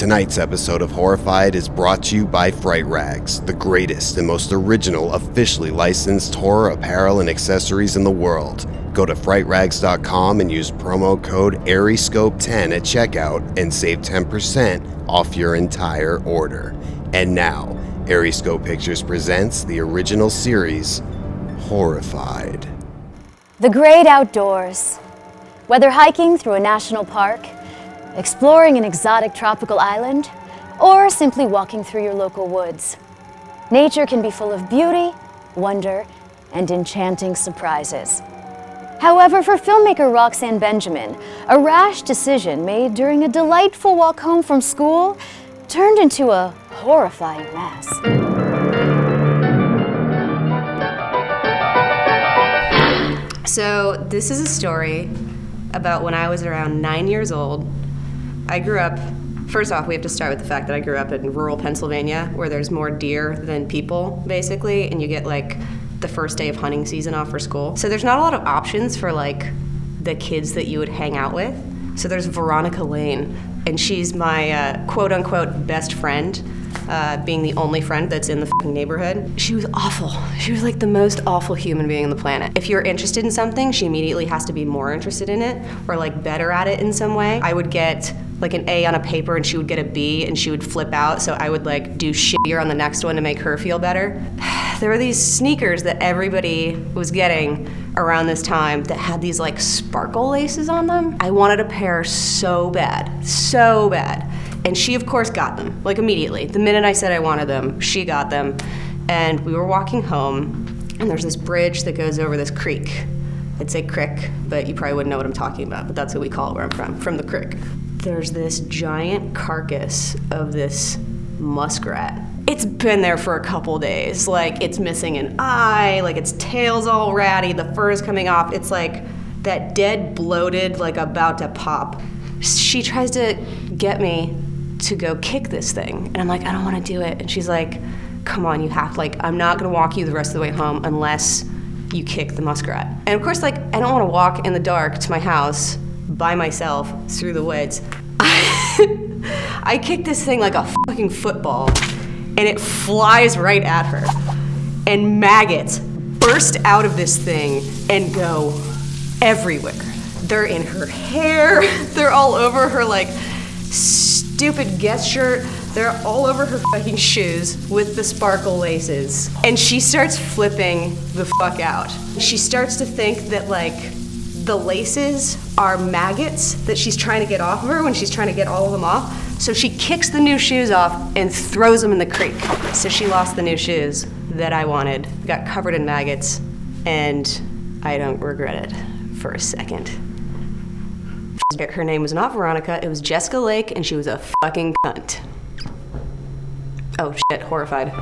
Tonight's episode of Horrified is brought to you by Fright Rags, the greatest and most original officially licensed horror apparel and accessories in the world. Go to frightrags.com and use promo code ArieScope10 at checkout and save 10% off your entire order. And now, ArieScope Pictures presents the original series, Horrified. The great outdoors. Whether hiking through a national park, exploring an exotic tropical island, or simply walking through your local woods, nature can be full of beauty, wonder, and enchanting surprises. However, for filmmaker Roxanne Benjamin, a rash decision made during a delightful walk home from school turned into a horrifying mess. So this is a story about when I was around 9 years old. I grew up, first off, we have to start with the fact that I grew up in rural Pennsylvania, where there's more deer than people, basically, and you get like the first day of hunting season off for school. So there's not a lot of options for like the kids that you would hang out with. So there's Veronica Lane, and she's my quote unquote best friend, being the only friend that's in the fucking neighborhood. She was awful. She was like the most awful human being on the planet. If you're interested in something, she immediately has to be more interested in it or like better at it in some way. I would get like an A on a paper and she would get a B and she would flip out, so I would like do shittier on the next one to make her feel better. There were these sneakers that everybody was getting around this time that had these like sparkle laces on them. I wanted a pair so bad. And she of course got them, like immediately. The minute I said I wanted them, she got them. And we were walking home and there's this bridge that goes over this creek. I'd say crick, but you probably wouldn't know what I'm talking about, but that's what we call it where I'm from the crick. There's this giant carcass of this muskrat. It's been there for a couple days. Like, it's missing an eye, like its tail's all ratty, the fur's coming off. It's like that dead, bloated, like about to pop. She tries to get me to go kick this thing. And I'm like, I don't want to do it. And she's like, come on, you have to, like, I'm not going to walk you the rest of the way home unless you kick the muskrat. And of course, like, I don't want to walk in the dark to my house by myself through the woods. I kick this thing like a fucking football, and it flies right at her. And maggots burst out of this thing and go everywhere. They're in her hair, they're all over her like stupid Guess shirt, they're all over her fucking shoes with the sparkle laces. And she starts flipping the fuck out. She starts to think that like the laces are maggots that she's trying to get off of her when she's trying to get all of them off. So she kicks the new shoes off and throws them in the creek. So she lost the new shoes that I wanted, got covered in maggots, and I don't regret it for a second. Her name was not Veronica, it was Jessica Lake, and she was a fucking cunt. Oh shit, Horrified.